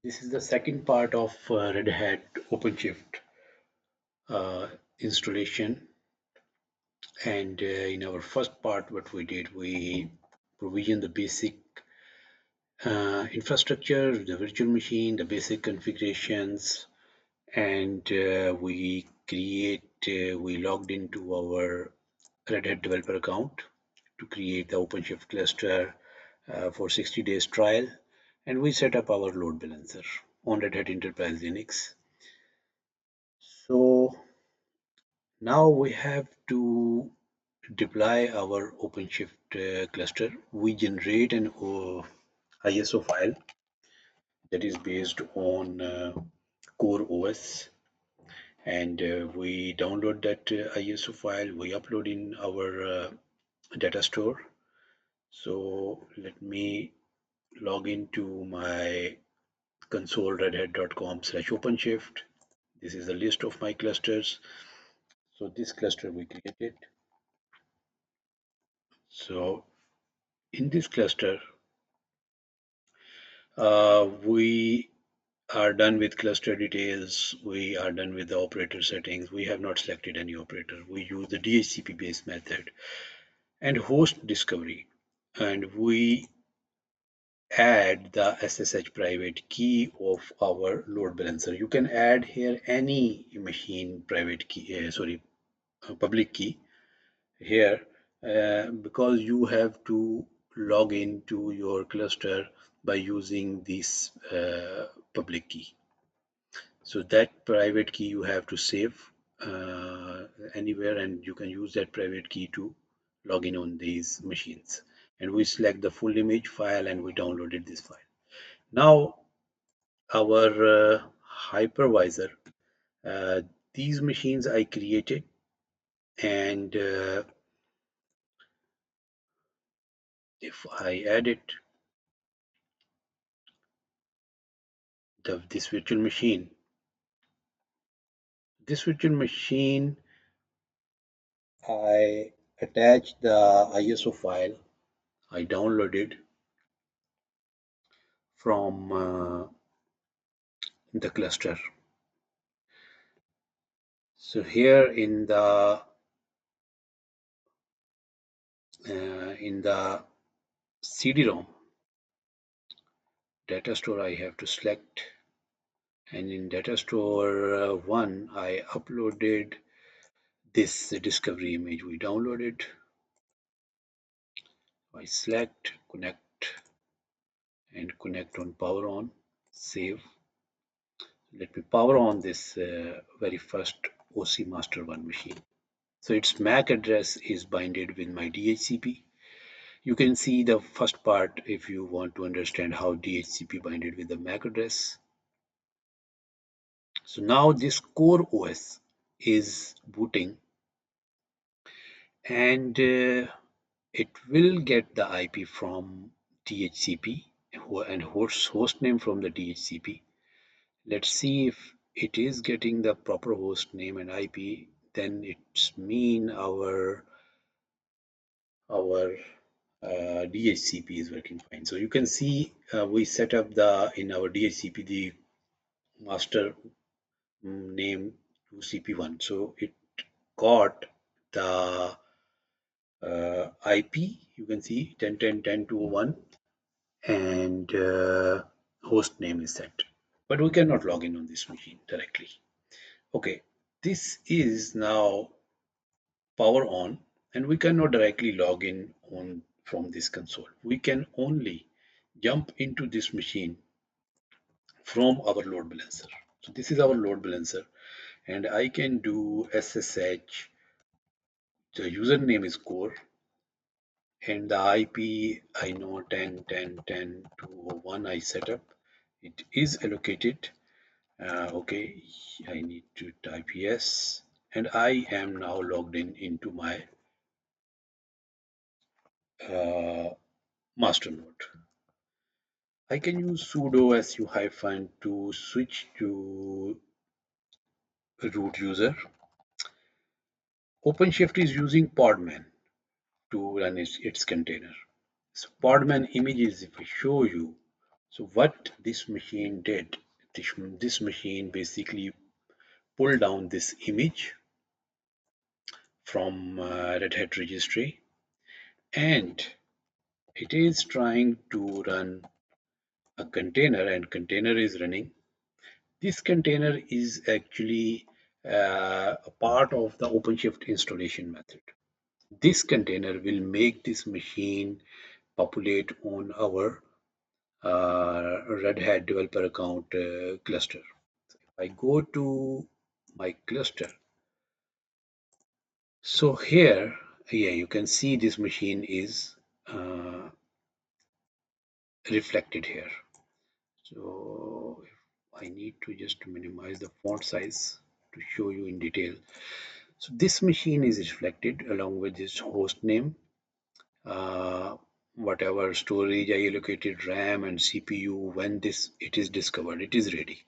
This is the second part of Red Hat OpenShift installation. And in our first part, what we did, we provisioned the basic infrastructure, the virtual machine, the basic configurations, and we logged into our Red Hat developer account to create the OpenShift cluster for 60 days trial, and we set up our load balancer on Red Hat Enterprise Linux. So now we have to deploy our OpenShift cluster. We generate an ISO file that is based on Core OS, and we download that ISO file. We upload in our data store. So let me log into my console redhat.com/OpenShift. This is a list of my clusters. So this cluster we created. So in this cluster, we are done with cluster details. We are done with the operator settings. We have not selected any operator. We use the DHCP based method and host discovery. And we add the SSH private key of our load balancer. You can add here any machine private key, public key here because you have to log into your cluster by using this public key. So that private key you have to save anywhere, and you can use that private key to log in on these machines. And we select the full image file and we downloaded this file. Now our hypervisor, uh, these machines I created, and if I edit this virtual machine, I attached the ISO file I downloaded from the cluster. So here in the CD-ROM data store, I have to select, and in data store 1 I uploaded this discovery image we downloaded. I select, connect, and connect on power on, save. Let me power on this very first OC master 1 machine. So its MAC address is binded with my DHCP. You can see the first part if you want to understand how DHCP binded with the MAC address. So now this core OS is booting, and it will get the IP from DHCP and host name from the DHCP. Let's see if it is getting the proper host name and IP. Then it's mean our DHCP is working fine. So you can see we set up the in our DHCP the master name to CP1. So it got the IP. You can see 10.10.10.201 and host name is set. But we cannot log in on this machine directly. Okay, this is now power on, and we cannot directly log in on from this console. We can only jump into this machine from our load balancer. So this is our load balancer, and I can do SSH. The username is core, and the IP I know 10.10.10.201 I set up. It is allocated. Okay, I need to type yes, and I am now logged in into my uh, master node. I can use sudo su hyphen to switch to root user. OpenShift is using Podman to run its container. So Podman images, if I show you, So what this machine did, this machine basically pulled down this image from Red Hat registry, and it is trying to run a container, and container is running. This container is actually a part of the OpenShift installation method. This container will make this machine populate on our Red Hat developer account cluster. I go to my cluster. So here, yeah, you can see this machine is uh, reflected here. So if I need to just minimize the font size to show you in detail. So this machine is reflected along with this host name, uh, whatever storage I allocated, RAM and CPU. When this it is discovered, it is ready.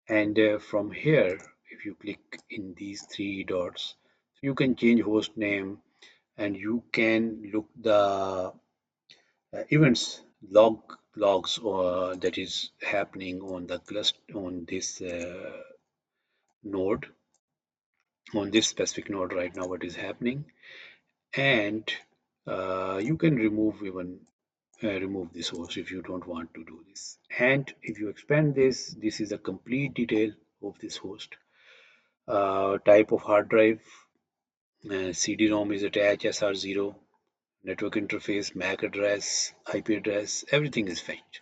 And from here, if you click in these three dots, you can change host name, and you can look the events logs that is happening on the cluster on this node, on this specific node right now, what is happening. And you can remove this host if you don't want to do this. And if you expand this, this is a complete detail of this host. Type of hard drive, CD-ROM is attached, SR0, network interface, MAC address, IP address, everything is fetched.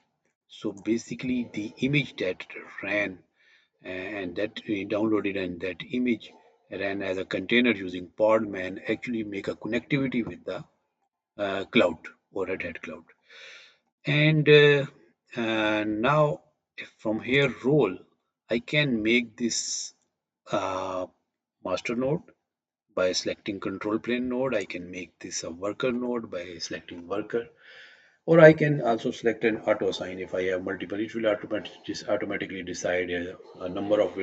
So basically, the image that ran and that we downloaded, and that image ran as a container using Podman, actually make a connectivity with the cloud or Red Hat cloud. And now, if from here role, I can make this uh, master node by selecting control plane node. I can make this a worker node by selecting worker, or I can also select an auto assign. If I have multiple, it will automatically decide a number of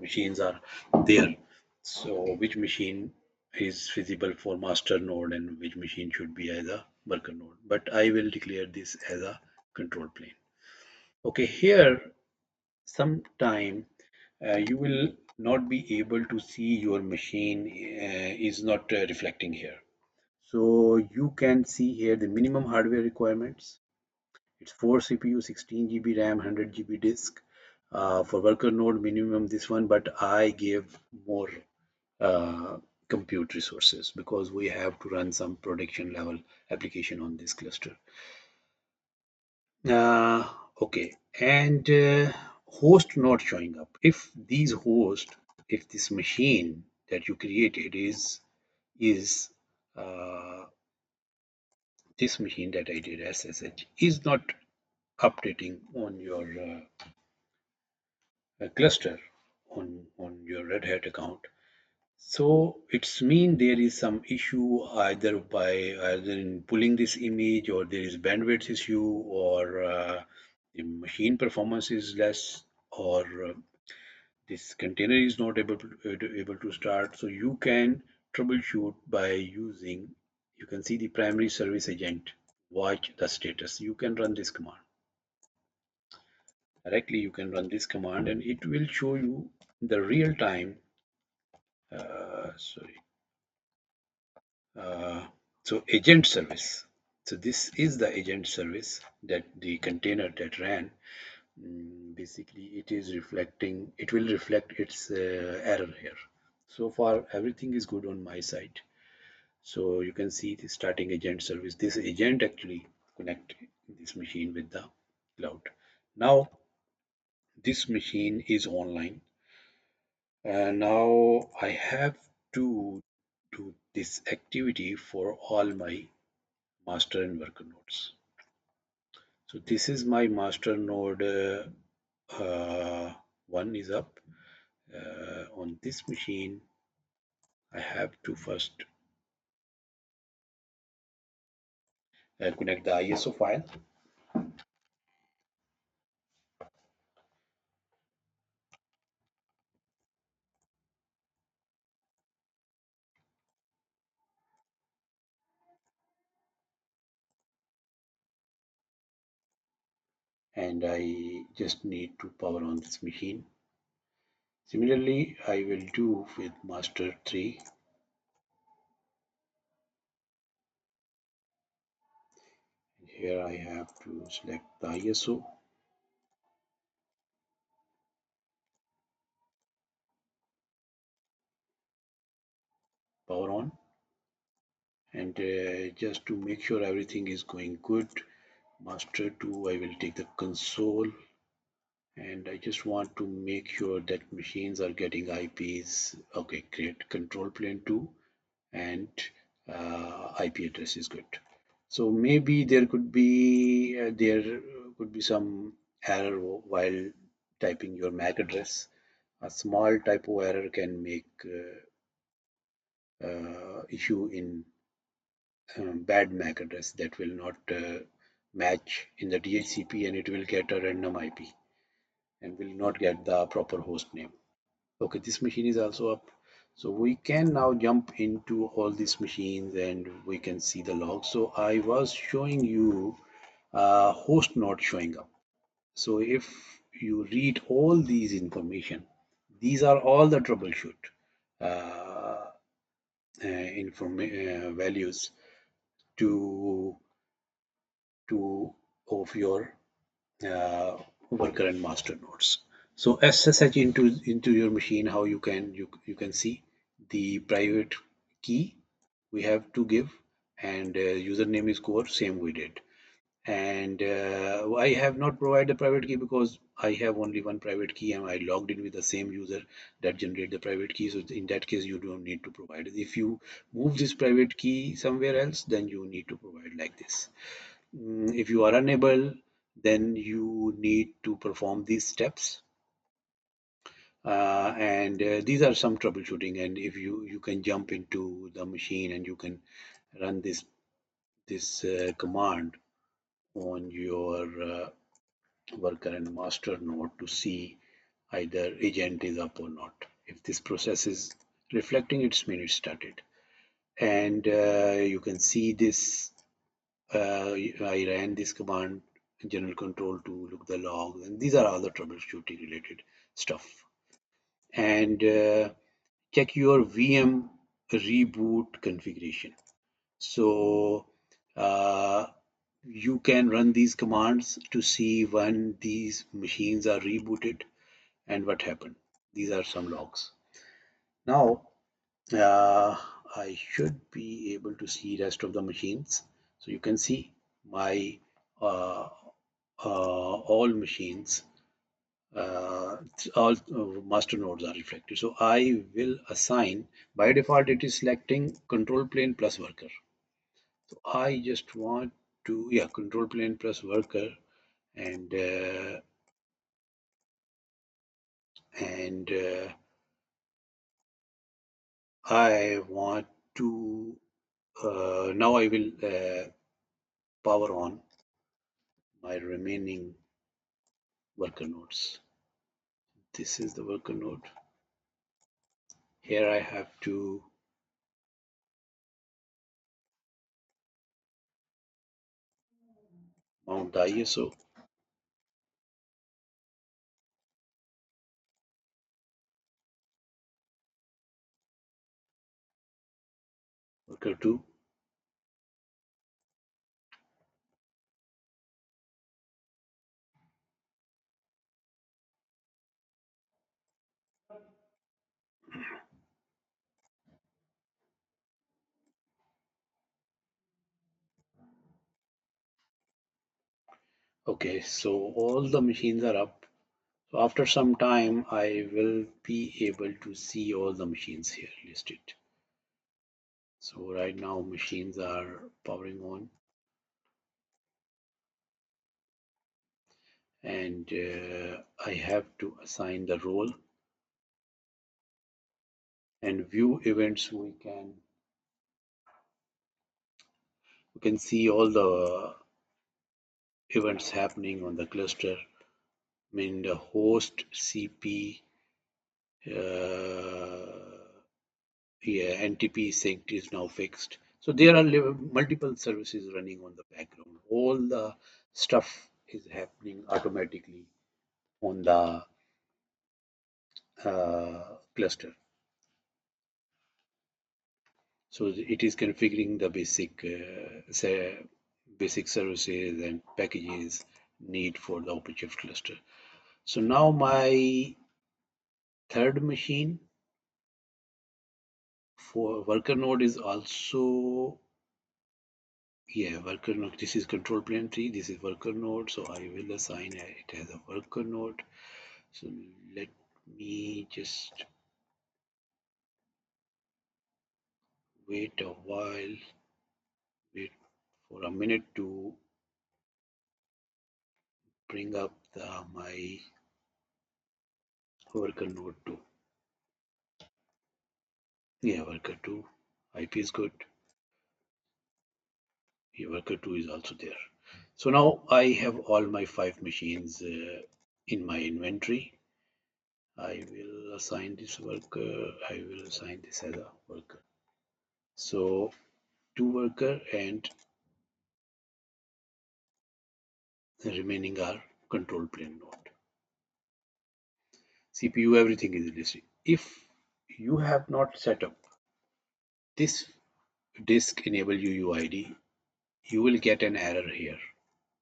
machines are there. So which machine is feasible for master node and which machine should be as a worker node. But I will declare this as a control plane. Okay, here sometime you will not be able to see your machine is not reflecting here. So you can see here the minimum hardware requirements. It's 4 CPU, 16 GB RAM, 100 GB disk. For worker node minimum this one, but I gave more uh, compute resources because we have to run some production level application on this cluster. Uh, okay, and host not showing up. If these host, if this machine that you created is uh, this machine that I did SSH is not updating on your cluster on your Red Hat account. So it's mean there is some issue either in pulling this image, or there is bandwidth issue, or the machine performance is less, or this container is not able to start. So you can troubleshoot by using, you can see the primary service agent, watch the status. You can run this command directly. You can run this command and it will show you the real time. Sorry. Uh, so agent service. So this is the agent service that the container that ran. Basically, it is reflecting. It will reflect its error here. So far, everything is good on my side. So you can see the starting agent service. This agent actually connect this machine with the cloud. Now this machine is online. Now I have to do this activity for all my master and worker nodes. So this is my master node. One is up. On this machine, I have to first connect the ISO file. and I just need to power on this machine. Similarly, I will do with master 3. Here I have to select the ISO, power on, and just to make sure everything is going good, master 2, I will take the console, and I just want to make sure that machines are getting IPs. Okay, great. Control plane 2 and IP address is good. So maybe there could be some error while typing your MAC address. A small typo error can make issue in bad MAC address that will not match in the DHCP, and it will get a random IP and will not get the proper host name. Okay, this machine is also up. So we can now jump into all these machines and we can see the logs. So I was showing you host not showing up. So if you read all these information, these are all the troubleshoot uh, values to of your uh, worker and master nodes. So SSH into your machine, how you can see the private key we have to give, and username is core, same we did. And I have not provided the private key because I have only one private key and I logged in with the same user that generate the private key. So in that case, you don't need to provide it. If you move this private key somewhere else, then you need to provide like this. If you are unable, then you need to perform these steps. And these are some troubleshooting. And if you can jump into the machine and you can run this command on your worker and master node to see either agent is up or not. If this process is reflecting, it's mean it started. And you can see this. I ran this command general control to look the logs, and these are all the troubleshooting related stuff. And check your VM reboot configuration. So you can run these commands to see when these machines are rebooted and what happened. These are some logs. Now uh, I should be able to see rest of the machines. So you can see my uh, all machines, all master nodes are reflected. So I will assign, by default it is selecting control plane plus worker. So I just want to, yeah, control plane plus worker, and and I want to now I will power on my remaining worker nodes. This is the worker node. Here I have to mount the ISO, worker 2. Okay, so all the machines are up. So after some time, I will be able to see all the machines here listed. So right now machines are powering on, and I have to assign the role and view events. We can see all the events happening on the cluster. I mean the host CP, yeah, NTP sync is now fixed. So there are multiple services running on the background. All the stuff is happening automatically on the cluster. So it is configuring the basic services and packages need for the OpenShift cluster. So now my third machine for worker node is also, yeah, worker node. This is control plane 3. This is worker node. So I will assign it as a worker node. So let me just wait a while, wait for a minute to bring up my worker node 2. Yeah, worker 2. IP is good. Yeah, worker 2 is also there. So now I have all my 5 machines in my inventory. I will assign this worker. I will assign this as a worker. So 2 worker and the remaining are control plane node. CPU, everything is listed. If you have not set up this disk enable UUID, you will get an error here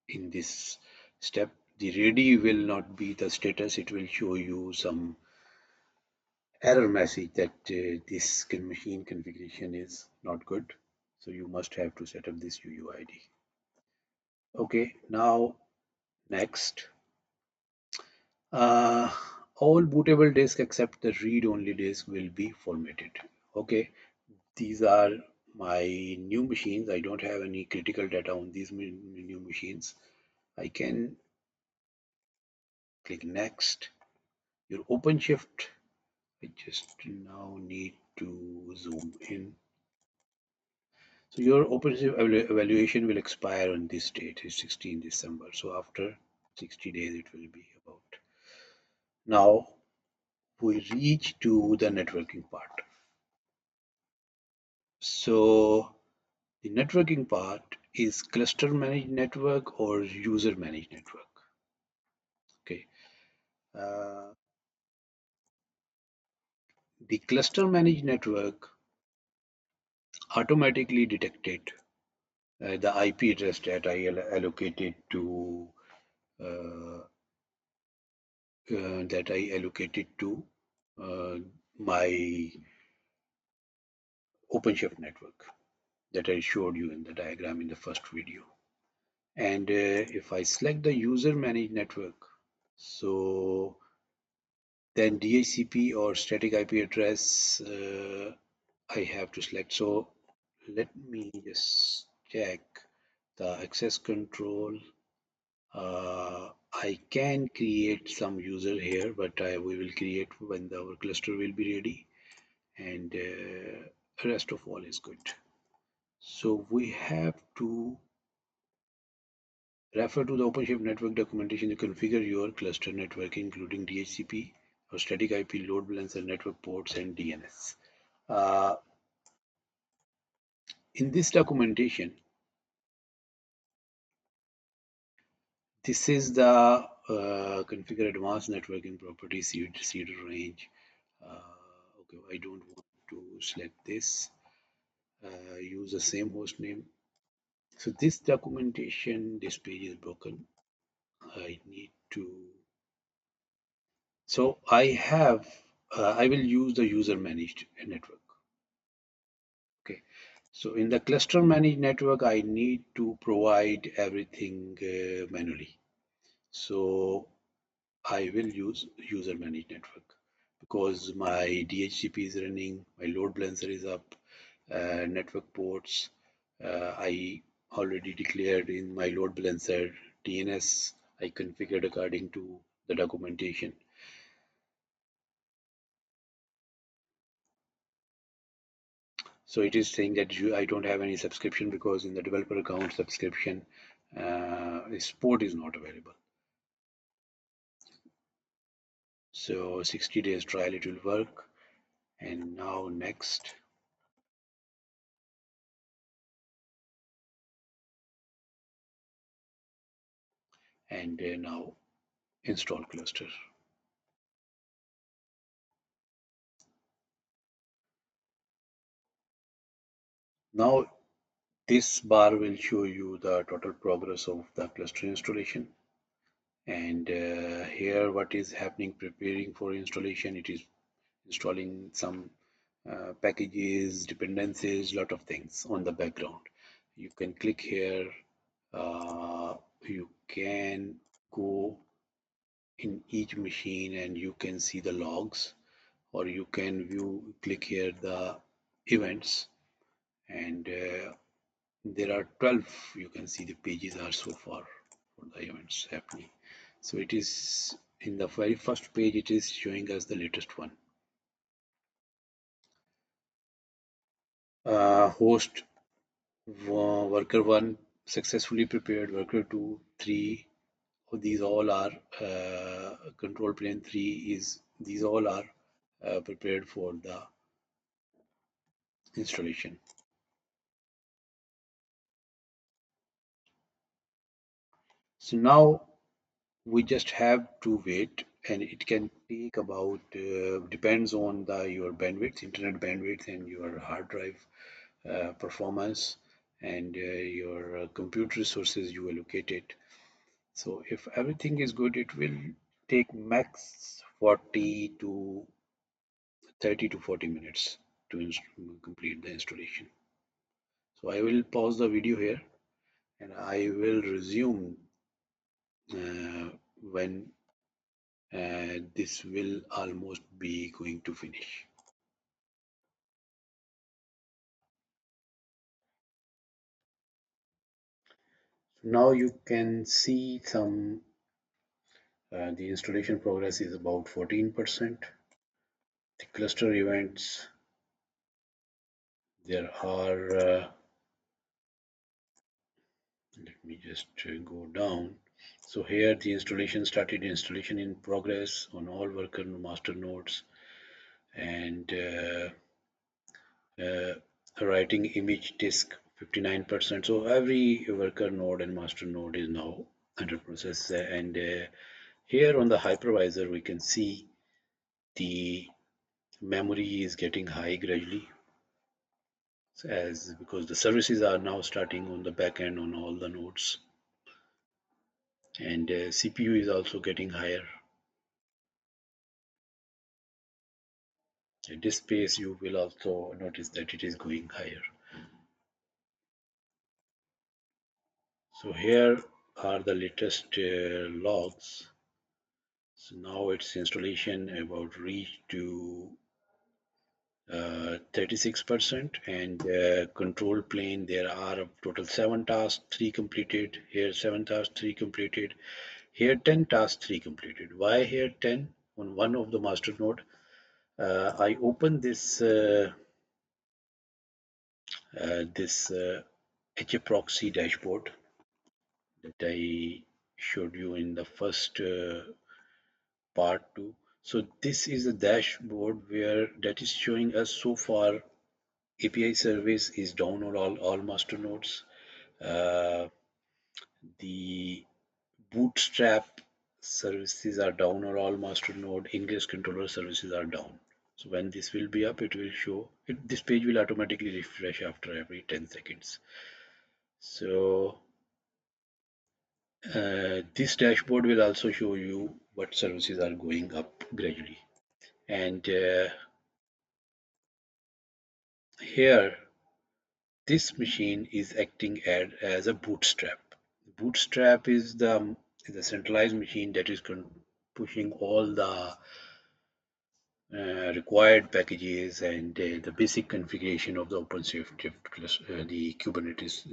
in this step. The ready will not be the status. It will show you some error message that this machine configuration is not good. So you must have to set up this UUID. Okay, now next. Uh, all bootable disk except the read-only disk will be formatted. Okay, these are my new machines. I don't have any critical data on these new machines. I can click next. Your OpenShift, I just now need to zoom in. So your OpenShift evaluation will expire on this date, is 16 December. So after 60 days, it will be about. Now we reach to the networking part. So the networking part is cluster managed network or user managed network. Okay. Uh, the cluster managed network automatically detected the IP address that I allocated to uh, uh, my OpenShift network that I showed you in the diagram in the first video. And if I select the user managed network, so then DHCP or static IP address I have to select. So let me just check the access control. I can create some user here, but we will create when our cluster will be ready, and rest of all is good. So we have to refer to the OpenShift network documentation to configure your cluster network, including DHCP or static IP, load balancer, network ports, and DNS. Uh, in this documentation, this is the configure advanced networking properties seeder range. Okay, I don't want to select this. Use the same host name. So this documentation, this page is broken. I need to. So I will use the user managed network. Okay. So in the cluster managed network, I need to provide everything manually. So I will use user managed network because my DHCP is running, my load balancer is up, network ports. I already declared in my load balancer DNS. I configured according to the documentation. So it is saying that I don't have any subscription because in the developer account subscription, support is not available. So 60 days trial it will work. And now next. and now install cluster. Now this bar will show you the total progress of the cluster installation. And here what is happening, preparing for installation, it is installing some packages, dependencies, lot of things on the background. You can click here, you can go in each machine and you can see the logs, or you can view, click here the events, and there are 12, you can see the pages are so far for the events happening. So it is in the very first page, it is showing us the latest one. Host worker 1 successfully prepared, worker 2, 3, these all are control plane 3 is, these all are prepared for the installation. So now we just have to wait, and it can take about depends on the your bandwidth, internet bandwidth, and your hard drive performance, and your compute resources you allocated. So if everything is good, it will take max 40 to 30 to 40 minutes to complete the installation. So I will pause the video here and I will resume when this will almost be going to finish. So now you can see some the installation progress is about 14%. The cluster events, there are let me just go down. So here the installation started, installation in progress on all worker master nodes, and uh, writing image disk 59%. So every worker node and master node is now under process. And here on the hypervisor, we can see the memory is getting high gradually, as because the services are now starting on the back end on all the nodes, and CPU is also getting higher. At this pace, you will also notice that it is going higher. So here are the latest logs. So now its installation about reached to 36%, and control plane there are a total 7 tasks, 3 completed. Here 7 tasks, 3 completed. Here 10 tasks, 3 completed. Why here 10 on one of the master node? I open this HA proxy dashboard that I showed you in the first part 2. So this is a dashboard where that is showing us so far API service is down on all master nodes. Uh, the bootstrap services are down on all master node. Ingress controller services are down. So when this will be up, it will show it. This page will automatically refresh after every 10 seconds. So this dashboard will also show you what services are going up gradually. And here, this machine is acting as a bootstrap. Bootstrap is the centralized machine that is pushing all the required packages and the basic configuration of the OpenShift cluster, the Kubernetes,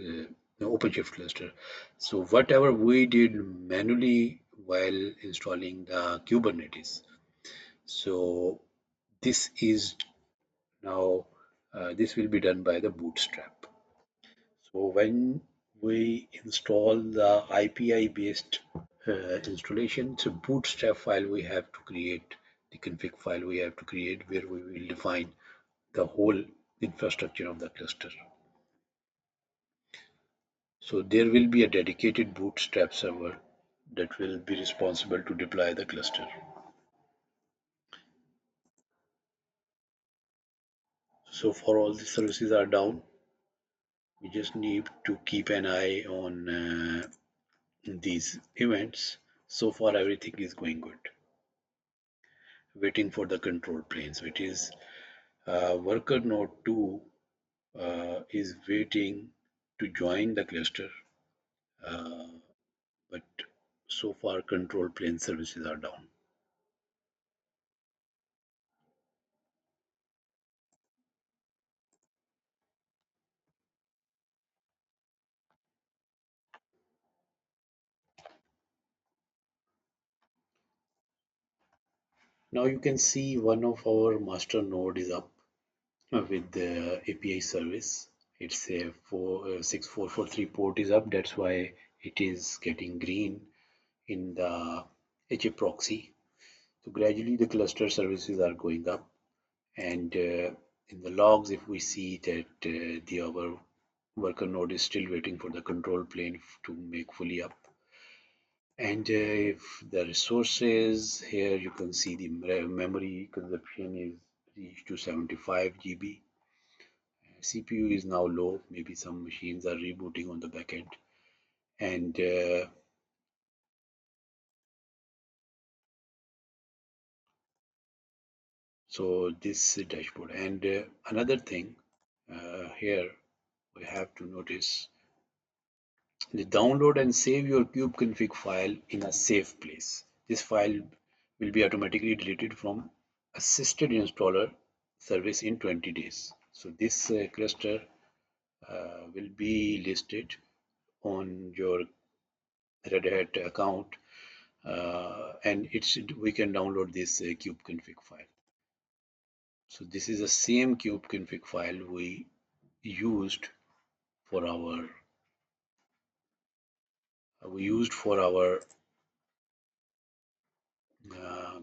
the OpenShift cluster. So whatever we did manually while installing the Kubernetes, so this is now this will be done by the bootstrap. So when we install the IPI based installation, it's a bootstrap file we have to create, the config file we have to create, where we will define the whole infrastructure of the cluster. So there will be a dedicated bootstrap server that will be responsible to deploy the cluster. So for all the services are down, we just need to keep an eye on these events. So far, everything is going good. Waiting for the control planes, which is worker node 2 is waiting to join the cluster, uh, but so far control plane services are down. Now you can see one of our master node is up with the API service. It's a 6443 port is up. That's why it is getting green in the HA proxy. So gradually the cluster services are going up, and in the logs, if we see that the our worker node is still waiting for the control plane to make fully up. And if the resources here, you can see the memory consumption is reached to 75 GB. CPU is now low. Maybe some machines are rebooting on the back end. And so this dashboard. And another thing here we have to notice the download and save your kubeconfig file in a safe place. This file will be automatically deleted from assisted installer service in 20 days. So this cluster will be listed on your Red Hat account, and we can download this kubeconfig file. So this is the same kubeconfig file we used for our uh,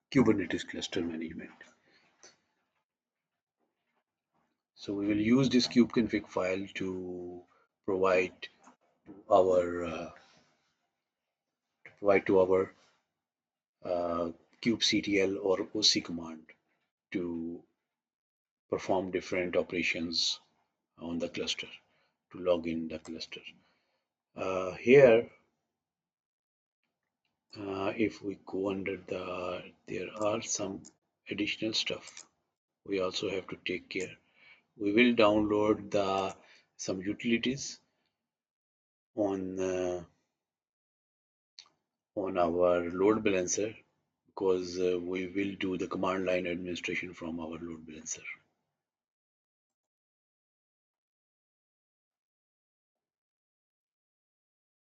Kubernetes cluster management. So we will use this kubeconfig file to provide our to our kubectl or OC command to perform different operations on the cluster, to log in the cluster. Here, if we go under there are some additional stuff we also have to take care. We will download some utilities on our load balancer, because we will do the command line administration from our load balancer.